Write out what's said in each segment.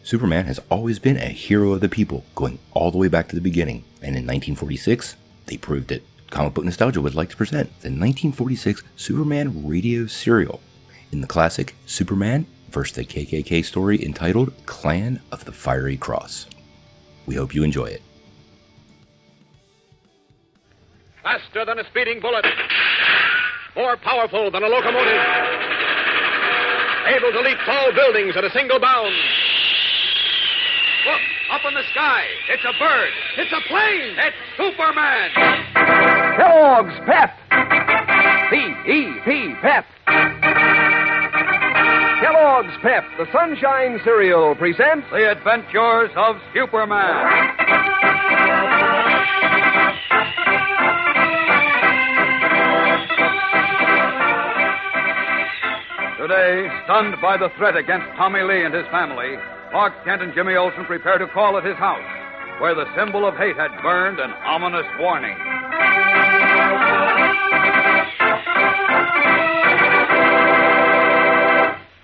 Superman has always been a hero of the people, going all the way back to the beginning, and in 1946, they proved it. Comic Book Nostalgia would like to present the 1946 Superman radio serial in the classic Superman vs. the KKK story entitled Clan of the Fiery Cross. We hope you enjoy it. Faster than a speeding bullet. More powerful than a locomotive. Able to leap tall buildings at a single bound. Look, up in the sky. It's a bird. It's a plane. It's Superman. Kellogg's Pep. P-E-P, Pep. Kellogg's Pep, the Sunshine Cereal, presents The Adventures of Superman. Today, stunned by the threat against Tommy Lee and his family, Clark Kent and Jimmy Olsen prepare to call at his house, where the symbol of hate had burned an ominous warning.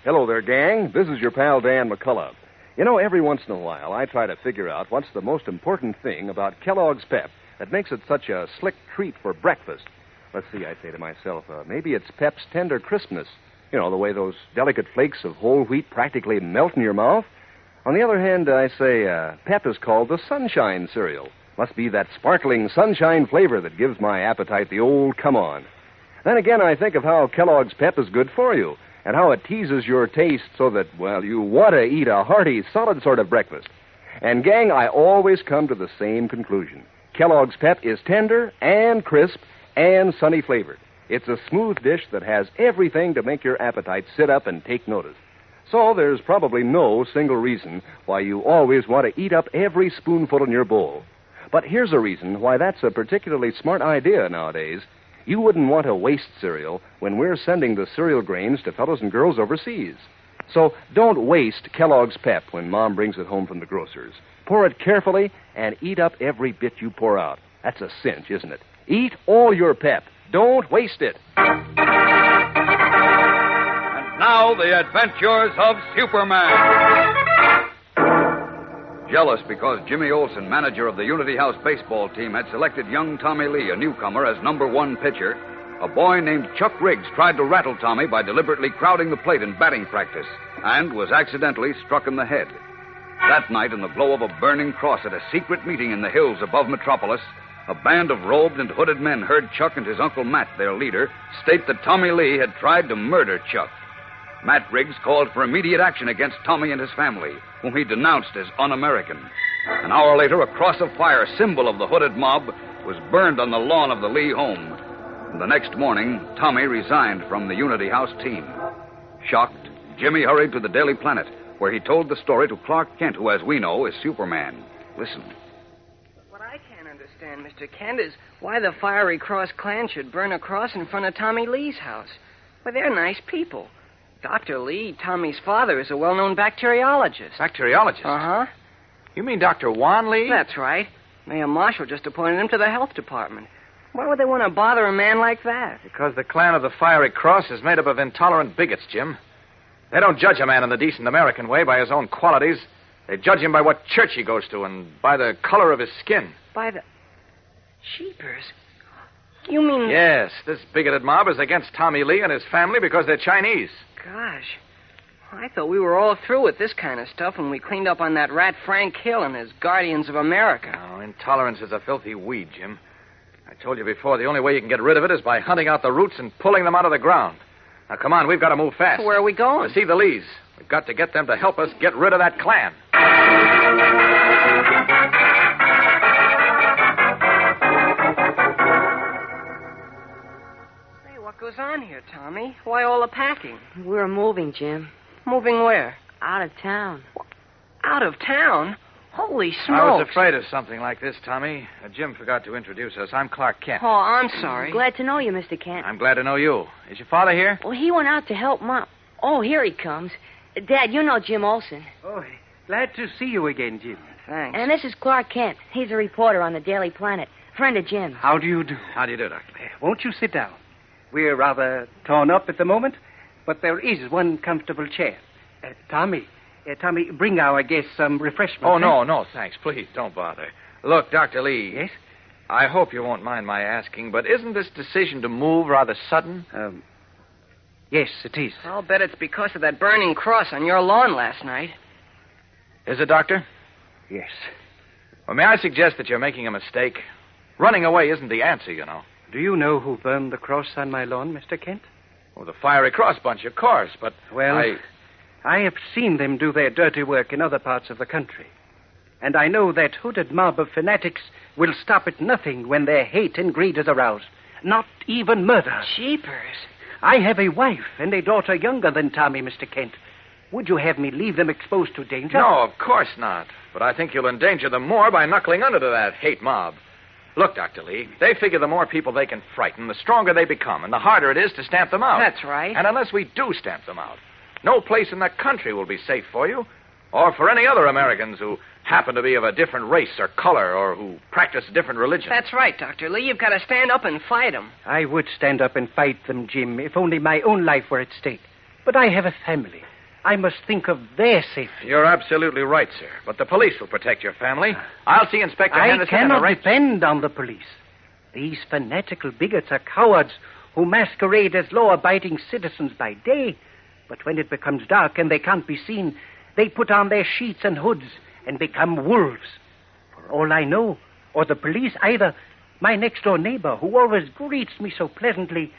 Hello there, gang. This is your pal Dan McCullough. You know, every once in a while, I try to figure out what's the most important thing about Kellogg's Pep that makes it such a slick treat for breakfast. Let's see, I say to myself, maybe it's Pep's tender crispness. You know, the way those delicate flakes of whole wheat practically melt in your mouth. On the other hand, I say, Pep is called the Sunshine Cereal. Must be that sparkling sunshine flavor that gives my appetite the old come on. Then again, I think of how Kellogg's Pep is good for you, and how it teases your taste so that, well, you want to eat a hearty, solid sort of breakfast. And, gang, I always come to the same conclusion. Kellogg's Pep is tender and crisp and sunny flavored. It's a smooth dish that has everything to make your appetite sit up and take notice. So there's probably no single reason why you always want to eat up every spoonful in your bowl. But here's a reason why that's a particularly smart idea nowadays. You wouldn't want to waste cereal when we're sending the cereal grains to fellows and girls overseas. So don't waste Kellogg's Pep when Mom brings it home from the grocer's. Pour it carefully and eat up every bit you pour out. That's a cinch, isn't it? Eat all your Pep. Don't waste it. And now, the adventures of Superman. Jealous because Jimmy Olsen, manager of the Unity House baseball team, had selected young Tommy Lee, a newcomer, as number one pitcher, a boy named Chuck Riggs tried to rattle Tommy by deliberately crowding the plate in batting practice and was accidentally struck in the head. That night, in the glow of a burning cross at a secret meeting in the hills above Metropolis, a band of robed and hooded men heard Chuck and his Uncle Matt, their leader, state that Tommy Lee had tried to murder Chuck. Matt Riggs called for immediate action against Tommy and his family, whom he denounced as un-American. An hour later, a cross of fire, symbol of the hooded mob, was burned on the lawn of the Lee home. And the next morning, Tommy resigned from the Unity House team. Shocked, Jimmy hurried to the Daily Planet, where he told the story to Clark Kent, who, as we know, is Superman. Listen. What I can't understand, Mr. Kent, is why the Fiery Cross Clan should burn a cross in front of Tommy Lee's house. Well, they're nice people. Dr. Lee, Tommy's father, is a well-known bacteriologist. Bacteriologist? Uh-huh. You mean Dr. Juan Lee? That's right. Mayor Marshall just appointed him to the health department. Why would they want to bother a man like that? Because the clan of the Fiery Cross is made up of intolerant bigots, Jim. They don't judge a man in the decent American way by his own qualities. They judge him by what church he goes to and by the color of his skin. By the... Sheepers? You mean... Yes, this bigoted mob is against Tommy Lee and his family because they're Chinese. Gosh. I thought we were all through with this kind of stuff when we cleaned up on that rat Frank Hill and his Guardians of America. Oh, intolerance is a filthy weed, Jim. I told you before, the only way you can get rid of it is by hunting out the roots and pulling them out of the ground. Now, come on, we've got to move fast. Where are we going? To see the Lees. We've got to get them to help us get rid of that clan. Hey, what goes on here, Tommy? Why all the packing? We're moving, Jim. Moving where? Out of town. Out of town? Holy smokes. I was afraid of something like this, Tommy. Jim forgot to introduce us. I'm Clark Kent. Oh, I'm sorry. Glad to know you, Mr. Kent. I'm glad to know you. Is your father here? Well, he went out to help Mom. Oh, here he comes. Dad, you know Jim Olsen. Oh, glad to see you again, Jim. Thanks. And this is Clark Kent. He's a reporter on the Daily Planet. Friend of Jim's. How do you do? How do you do, Doctor? Won't you sit down? We're rather torn up at the moment, but there is one comfortable chair. Tommy, Tommy, bring our guests some refreshments. Oh, no, thanks. Please, don't bother. Look, Dr. Lee. Yes? I hope you won't mind my asking, but isn't this decision to move rather sudden? Yes, it is. I'll bet it's because of that burning cross on your lawn last night. Is it, Doctor? Yes. Well, may I suggest that you're making a mistake? Running away isn't the answer, you know. Do you know who burned the cross on my lawn, Mr. Kent? Well, the Fiery Cross bunch, of course, but... Well, I have seen them do their dirty work in other parts of the country. And I know that hooded mob of fanatics will stop at nothing when their hate and greed is aroused. Not even murder. Jeepers. I have a wife and a daughter younger than Tommy, Mr. Kent. Would you have me leave them exposed to danger? No, of course not. But I think you'll endanger them more by knuckling under to that hate mob. Look, Dr. Lee, they figure the more people they can frighten, the stronger they become, and the harder it is to stamp them out. That's right. And unless we do stamp them out, no place in the country will be safe for you, or for any other Americans who happen to be of a different race or color, or who practice a different religion. That's right, Dr. Lee. You've got to stand up and fight them. I would stand up and fight them, Jim, if only my own life were at stake. But I have a family. I must think of their safety. You're absolutely right, sir. But the police will protect your family. I'll see Inspector Henderson. I cannot and depend on the police. These fanatical bigots are cowards who masquerade as law-abiding citizens by day. But when it becomes dark and they can't be seen, they put on their sheets and hoods and become wolves. For all I know, or the police either, my next-door neighbor, who always greets me so pleasantly,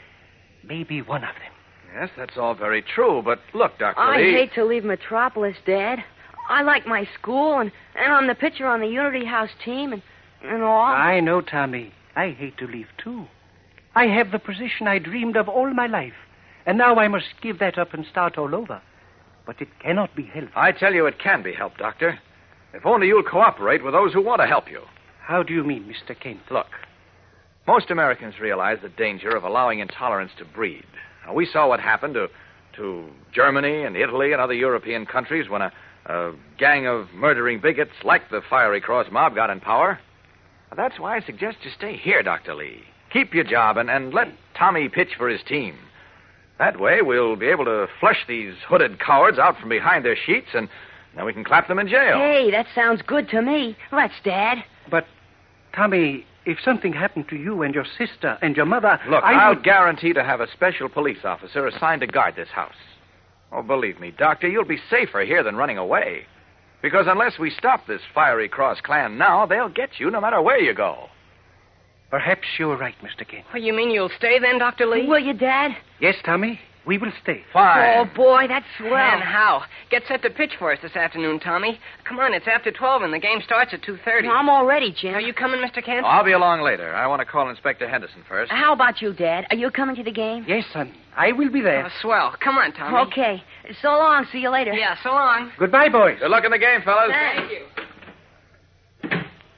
may be one of them. Yes, that's all very true, but look, Dr. I Lee... hate to leave Metropolis, Dad. I like my school, and I'm the pitcher on the Unity House team, and all. I know, Tommy. I hate to leave, too. I have the position I dreamed of all my life, and now I must give that up and start all over. But it cannot be helped. I tell you it can be helped, Doctor. If only you'll cooperate with those who want to help you. How do you mean, Mr. Kent? Look, most Americans realize the danger of allowing intolerance to breed. Now, we saw what happened to Germany and Italy and other European countries when a gang of murdering bigots like the Fiery Cross mob got in power. Now, that's why I suggest you stay here, Dr. Lee. Keep your job and let Tommy pitch for his team. That way, we'll be able to flush these hooded cowards out from behind their sheets, and then we can clap them in jail. Hey, that sounds good to me. Let's, Dad. But, Tommy, if something happened to you and your sister and your mother... Look, I I'll would... guarantee to have a special police officer assigned to guard this house. Oh, believe me, Doctor, you'll be safer here than running away. Because unless we stop this Fiery Cross Clan now, they'll get you no matter where you go. Perhaps you're right, Mr. Kent. Oh, you mean you'll stay then, Dr. Lee? Will you, Dad? Yes, Tommy, we will stay. Fine. Oh, boy, that's swell. And how? Get set to pitch for us this afternoon, Tommy. Come on, it's after 12 and the game starts at 2:30. I'm all ready, Jim. Are you coming, Mr. Kent? Oh, I'll be along later. I want to call Inspector Henderson first. How about you, Dad? Are you coming to the game? Yes, son. I will be there. Oh, swell. Come on, Tommy. Okay. So long. See you later. Yeah, so long. Goodbye, boys. Good luck in the game, fellas. Thank you.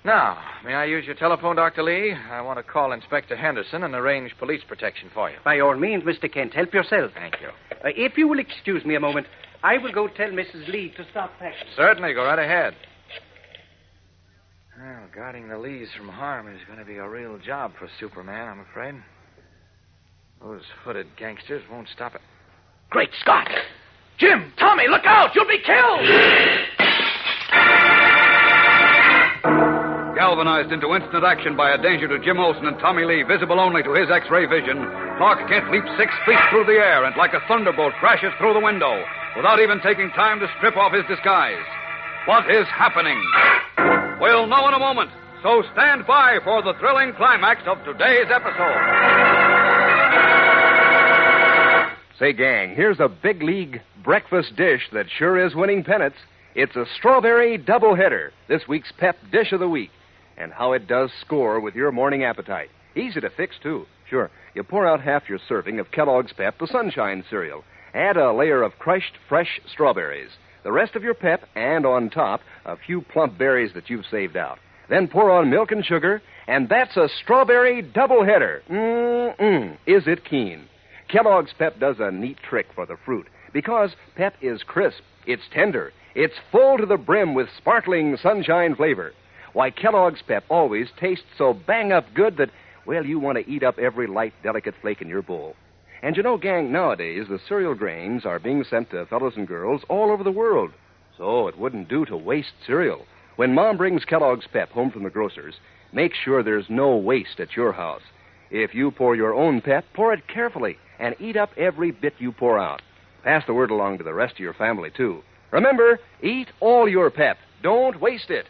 Now, may I use your telephone, Dr. Lee? I want to call Inspector Henderson and arrange police protection for you. By all means, Mr. Kent, help yourself. Thank you. If you will excuse me a moment, I will go tell Mrs. Lee to stop packing. Certainly, go right ahead. Well, guarding the Lees from harm is going to be a real job for Superman, I'm afraid. Those hooded gangsters won't stop it. Great Scott! Jim! Tommy, look out! You'll be killed! Galvanized into instant action by a danger to Jim Olsen and Tommy Lee, visible only to his X-ray vision, Clark Kent leaps 6 feet through the air and, like a thunderbolt, crashes through the window without even taking time to strip off his disguise. What is happening? We'll know in a moment, so stand by for the thrilling climax of today's episode. Say, gang, here's a big league breakfast dish that sure is winning pennants. It's a strawberry doubleheader, this week's Pep Dish of the Week. And how it does score with your morning appetite. Easy to fix, too. Sure, you pour out half your serving of Kellogg's Pep, the Sunshine cereal. Add a layer of crushed fresh strawberries. The rest of your Pep, and on top, a few plump berries that you've saved out. Then pour on milk and sugar, and that's a strawberry doubleheader. Is it keen? Kellogg's Pep does a neat trick for the fruit, because Pep is crisp, it's tender, it's full to the brim with sparkling sunshine flavor. Why, Kellogg's Pep always tastes so bang-up good that, well, you want to eat up every light, delicate flake in your bowl. And you know, gang, nowadays the cereal grains are being sent to fellows and girls all over the world. So it wouldn't do to waste cereal. When Mom brings Kellogg's Pep home from the grocer's, make sure there's no waste at your house. If you pour your own Pep, pour it carefully and eat up every bit you pour out. Pass the word along to the rest of your family, too. Remember, eat all your Pep. Don't waste it.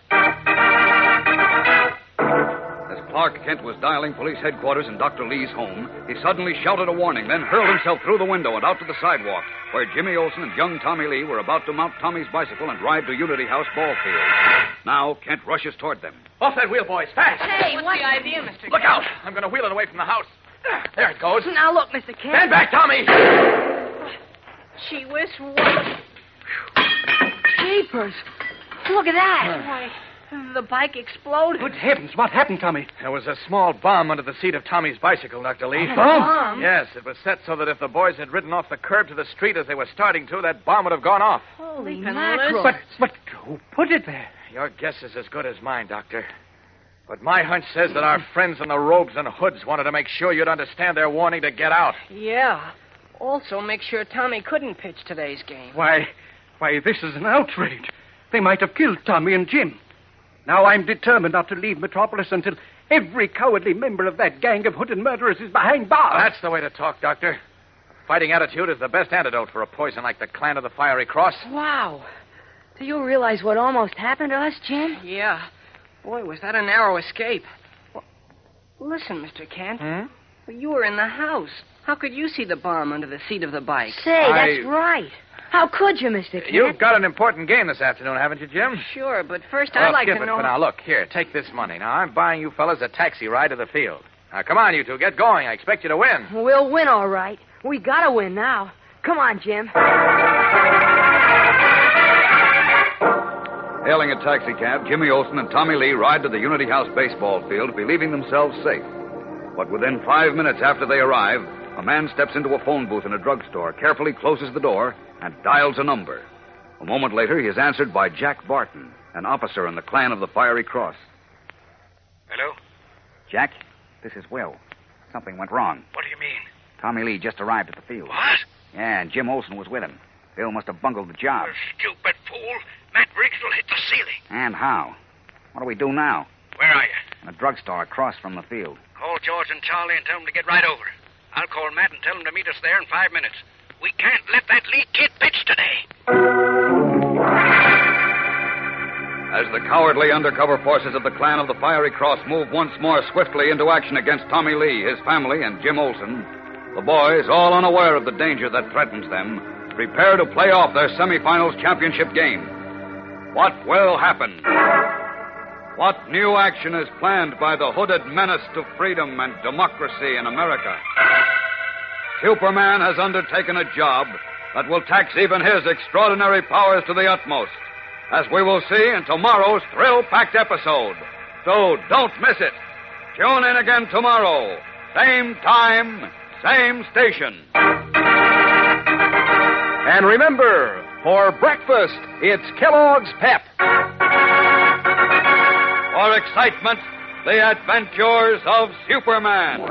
As Clark Kent was dialing police headquarters in Dr. Lee's home, he suddenly shouted a warning, then hurled himself through the window and out to the sidewalk, where Jimmy Olsen and young Tommy Lee were about to mount Tommy's bicycle and ride to Unity House ball field. Now, Kent rushes toward them. Off that wheel, boys, fast! Hey, What's the idea, Mr. Look out! I'm going to wheel it away from the house. There it goes. Now, look, Mr. Kent. Stand back, Tommy! Gee whiz, what? Jeepers. Look at that. Why, the bike exploded. Good heavens, what happened, Tommy? There was a small bomb under the seat of Tommy's bicycle, Dr. Lee. Bomb? Yes, it was set so that if the boys had ridden off the curb to the street as they were starting to, that bomb would have gone off. Holy Leaping mackerel. But who put it there? Your guess is as good as mine, Doctor. But my hunch says that our friends in the robes and hoods wanted to make sure you'd understand their warning to get out. Yeah. Also, make sure Tommy couldn't pitch today's game. Why, this is an outrage. They might have killed Tommy and Jim. Now I'm determined not to leave Metropolis until every cowardly member of that gang of hooded murderers is behind bars. That's the way to talk, Doctor. A fighting attitude is the best antidote for a poison like the Clan of the Fiery Cross. Wow. Do you realize what almost happened to us, Jim? Yeah. Boy, was that a narrow escape. Well, listen, Mr. Kent. You were in the house. How could you see the bomb under the seat of the bike? Say, that's right. How could you, Mr. Kent? You've got an important game this afternoon, haven't you, Jim? Sure, but first I'd like skip to it know... for now. Look, here, take this money. Now, I'm buying you fellas a taxi ride to the field. Now, come on, you two, get going. I expect you to win. We'll win, all right. We gotta win now. Come on, Jim. Hailing a taxicab, Jimmy Olsen and Tommy Lee ride to the Unity House baseball field, believing themselves safe. But within 5 minutes after they arrive, a man steps into a phone booth in a drugstore, carefully closes the door, and dials a number. A moment later, he is answered by Jack Barton, an officer in the Clan of the Fiery Cross. Hello? Jack, this is Will. Something went wrong. What do you mean? Tommy Lee just arrived at the field. What? Yeah, and Jim Olsen was with him. Bill must have bungled the job. You stupid fool. Matt Briggs will hit the ceiling. And how? What do we do now? Where are you? In a drugstore across from the field. Call George and Charlie and tell them to get right over. I'll call Matt and tell them to meet us there in 5 minutes. We can't let that Lee kid pitch today. As the cowardly undercover forces of the Clan of the Fiery Cross move once more swiftly into action against Tommy Lee, his family, and Jim Olsen, the boys, all unaware of the danger that threatens them, prepare to play off their semifinals championship game. What will happen? What new action is planned by the hooded menace to freedom and democracy in America? Superman has undertaken a job that will tax even his extraordinary powers to the utmost, as we will see in tomorrow's thrill-packed episode. So don't miss it. Tune in again tomorrow. Same time, same station. And remember, for breakfast, it's Kellogg's Pep. For excitement, the adventures of Superman.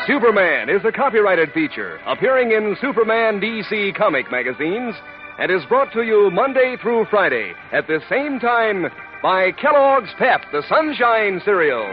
Superman is a copyrighted feature appearing in Superman DC comic magazines and is brought to you Monday through Friday at the same time by Kellogg's Pep, the Sunshine Cereal.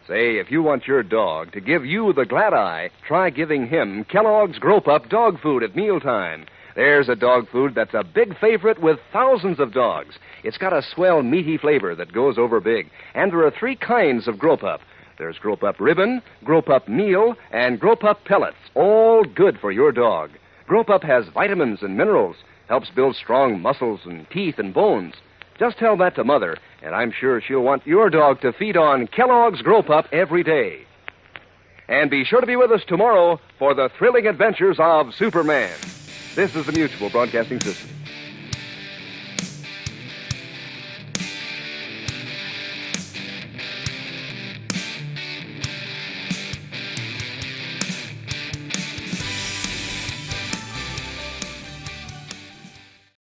Say, if you want your dog to give you the glad eye, try giving him Kellogg's Grow-Pup dog food at mealtime. There's a dog food that's a big favorite with thousands of dogs. It's got a swell, meaty flavor that goes over big. And there are 3 kinds of Grow-Pup. There's Grow-Pup Ribbon, Grow-Pup Meal, and Grow-Pup Pellets, all good for your dog. Grow-Pup has vitamins and minerals, helps build strong muscles and teeth and bones. Just tell that to Mother, and I'm sure she'll want your dog to feed on Kellogg's Grow-Pup every day. And be sure to be with us tomorrow for the thrilling adventures of Superman. This is the Mutual Broadcasting System.